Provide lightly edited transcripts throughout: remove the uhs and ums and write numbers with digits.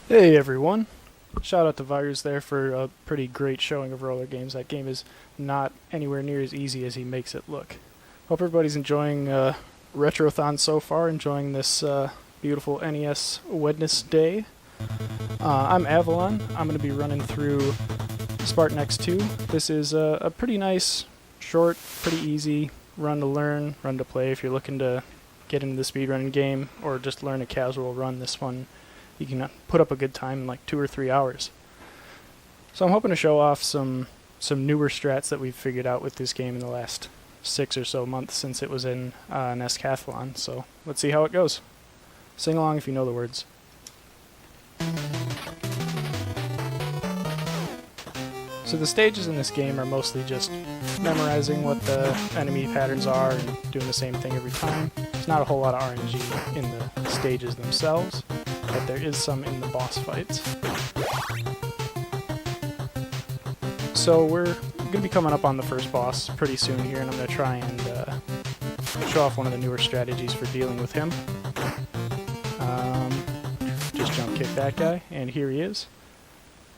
Hey everyone! Shout out to Virus there for a pretty great showing of roller games. That game is not anywhere near as easy as he makes it look. Hope everybody's enjoying Retrothon so far, enjoying this beautiful NES Wednesday. I'm Avalon. I'm going to be running through Spartan X2. This is a pretty nice, short, pretty easy run to learn, run to play if you're looking to get into the speedrunning game or just learn a casual run. This one you can put up a good time in like 2 or 3 hours. So I'm hoping to show off some newer strats that we've figured out with this game in the last 6 or so months since it was in an Escathlon. So let's see how it goes. Sing along if you know the words. So the stages in this game are mostly just memorizing what the enemy patterns are and doing the same thing every time. There's not a whole lot of RNG in the stages themselves, but there is some in the boss fights. So we're going to be coming up on the first boss pretty soon here, and I'm going to try and show off one of the newer strategies for dealing with him. Just jump kick that guy, and here he is.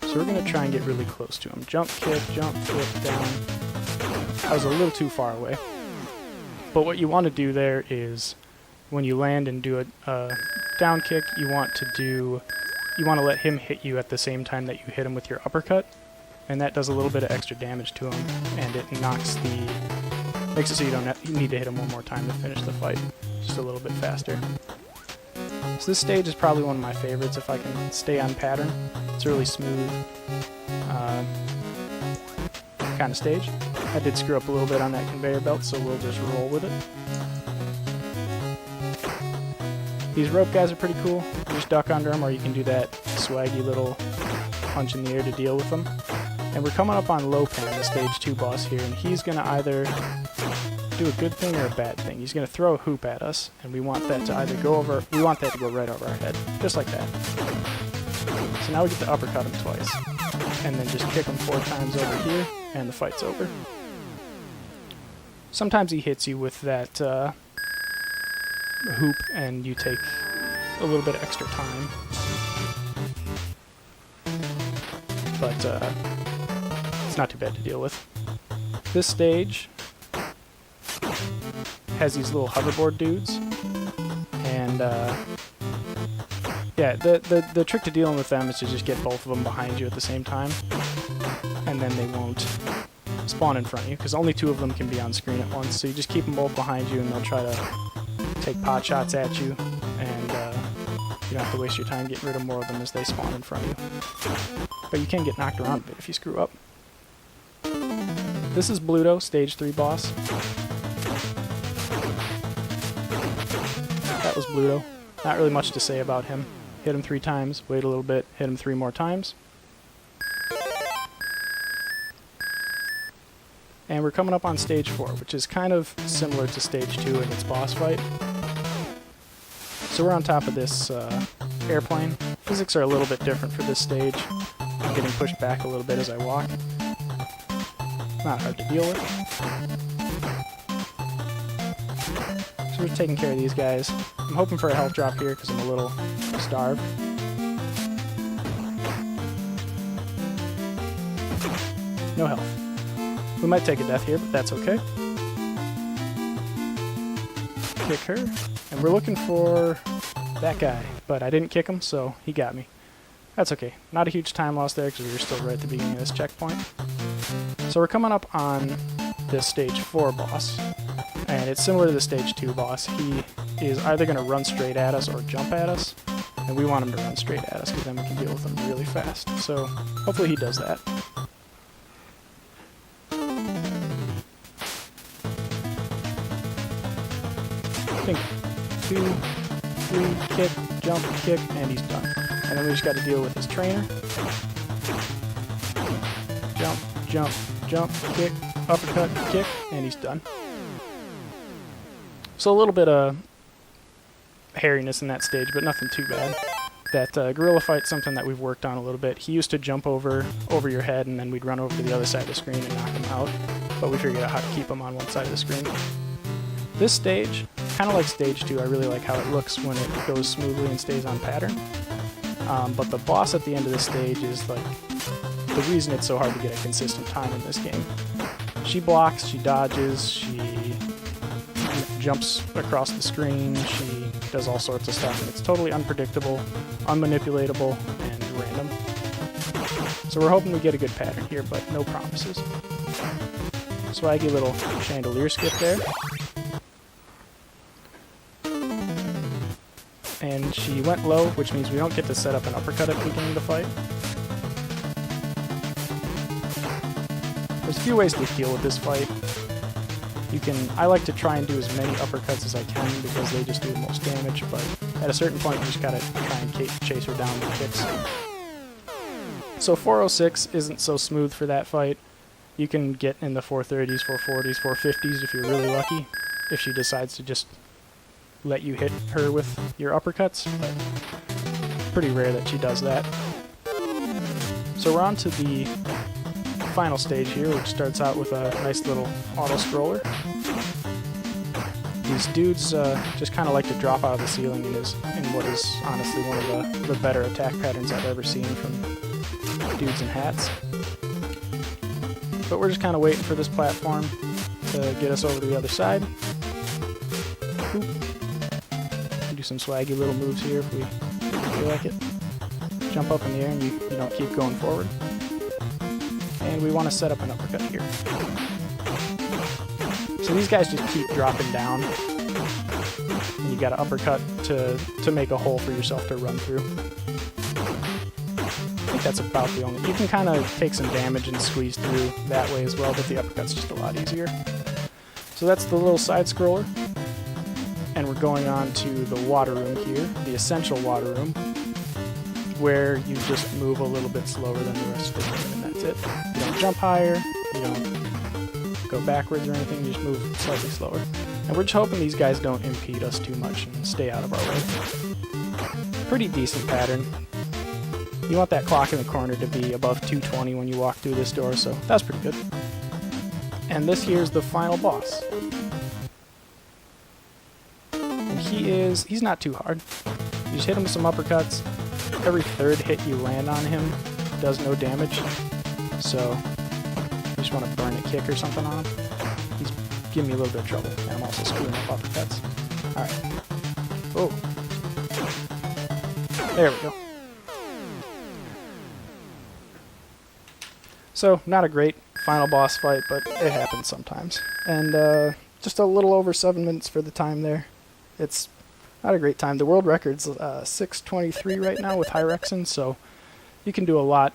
So we're going to try and get really close to him. Jump kick, down. I was a little too far away. But what you want to do there is, when you land and do a down kick, you want to let him hit you at the same time that you hit him with your uppercut, and that does a little bit of extra damage to him, and it makes it so you don't need to hit him one more time to finish the fight, just a little bit faster. So this stage is probably one of my favorites if I can stay on pattern. It's a really smooth kind of stage. I did screw up a little bit on that conveyor belt, so we'll just roll with it. These rope guys are pretty cool. You just duck under them, or you can do that swaggy little punch in the air to deal with them. And we're coming up on Lopan, the stage 2 boss here, and he's going to either do a good thing or a bad thing. He's going to throw a hoop at us, and we want that to either go right over our head, just like that. So now we get to uppercut him twice, and then just kick him 4 times over here, and the fight's over. Sometimes he hits you with that hoop, and you take a little bit of extra time. But it's not too bad to deal with. This stage has these little hoverboard dudes, and yeah, the trick to dealing with them is to just get both of them behind you at the same time, and then they won't spawn in front of you, because only 2 of them can be on screen at once, so you just keep them both behind you, and they'll try to take pot shots at you, and you don't have to waste your time getting rid of more of them as they spawn in front of you. But you can get knocked around a bit if you screw up. This is Bluto, stage 3 boss. That was Bluto. Not really much to say about him. Hit him 3 times, wait a little bit, hit him 3 more times. And we're coming up on stage 4, which is kind of similar to stage 2 in its boss fight. So we're on top of this airplane. Physics are a little bit different for this stage. I'm getting pushed back a little bit as I walk. Not hard to deal with. So we're taking care of these guys. I'm hoping for a health drop here because I'm a little starved. No health. We might take a death here, but that's okay. Kick her. And we're looking for that guy, but I didn't kick him, so he got me. That's okay. Not a huge time loss there because we were still right at the beginning of this checkpoint. So we're coming up on this stage 4 boss, and it's similar to the stage 2 boss. He is either going to run straight at us or jump at us, and we want him to run straight at us because then we can deal with him really fast. So hopefully he does that. I think 2, 3, kick, jump, kick, and he's done. And then we just got to deal with his trainer. Jump, jump, jump, kick, uppercut, kick, and he's done. So a little bit of hairiness in that stage, but nothing too bad. That gorilla fight's something that we've worked on a little bit. He used to jump over your head, and then we'd run over to the other side of the screen and knock him out. But we figured out how to keep him on one side of the screen. This stage, kind of like stage 2, I really like how it looks when it goes smoothly and stays on pattern. But the boss at the end of the stage is like the reason it's so hard to get a consistent time in this game. She blocks, she dodges, she jumps across the screen, she does all sorts of stuff, and it's totally unpredictable, unmanipulatable, and random. So we're hoping we get a good pattern here, but no promises. Swaggy little chandelier skip there. And she went low, which means we don't get to set up an uppercut at the beginning of the fight. There's a few ways to deal with this fight. I like to try and do as many uppercuts as I can because they just do the most damage, but at a certain point you just gotta try and chase her down with kicks. So 406 isn't so smooth for that fight. You can get in the 430s, 440s, 450s if you're really lucky, if she decides to just let you hit her with your uppercuts, but pretty rare that she does that. So we're on to the final stage here, which starts out with a nice little auto-scroller. These dudes just kind of like to drop out of the ceiling in what is honestly one of the better attack patterns I've ever seen from dudes in hats. But we're just kind of waiting for this platform to get us over to the other side. Oop. Do some swaggy little moves here if we feel like it. Jump up in the air and you don't keep going forward. And we want to set up an uppercut here. So these guys just keep dropping down. And you got to uppercut to make a hole for yourself to run through. I think that's about the only... You can kind of take some damage and squeeze through that way as well, but the uppercut's just a lot easier. So that's the little side scroller. And we're going on to the water room here, the essential water room, where you just move a little bit slower than the rest of the game, and that's it. You don't jump higher, you don't go backwards or anything, you just move slightly slower. And we're just hoping these guys don't impede us too much and stay out of our way. Pretty decent pattern. You want that clock in the corner to be above 220 when you walk through this door, so that's pretty good. And this here's the final boss. And he's not too hard. You just hit him with some uppercuts. Every third hit you land on him does no damage. So you just want to burn a kick or something on him. He's giving me a little bit of trouble. And I'm also screwing up uppercuts. Alright. Oh. There we go. So, not a great final boss fight, but it happens sometimes. And just a little over 7 minutes for the time there. It's not a great time. The world record's 6:23 right now with Hyrexen, so you can do a lot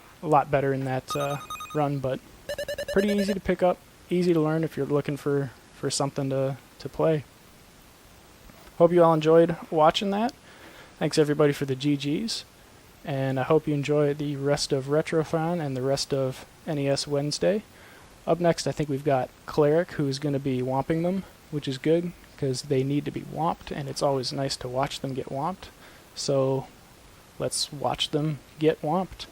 better in that run, but pretty easy to pick up, easy to learn if you're looking for something to play. Hope you all enjoyed watching that. Thanks everybody for the GGs, and I hope you enjoy the rest of Retrothon and the rest of NES Wednesday. Up next, I think we've got Cleric, who's going to be womping them, which is good, because they need to be womped, and it's always nice to watch them get womped. So let's watch them get womped.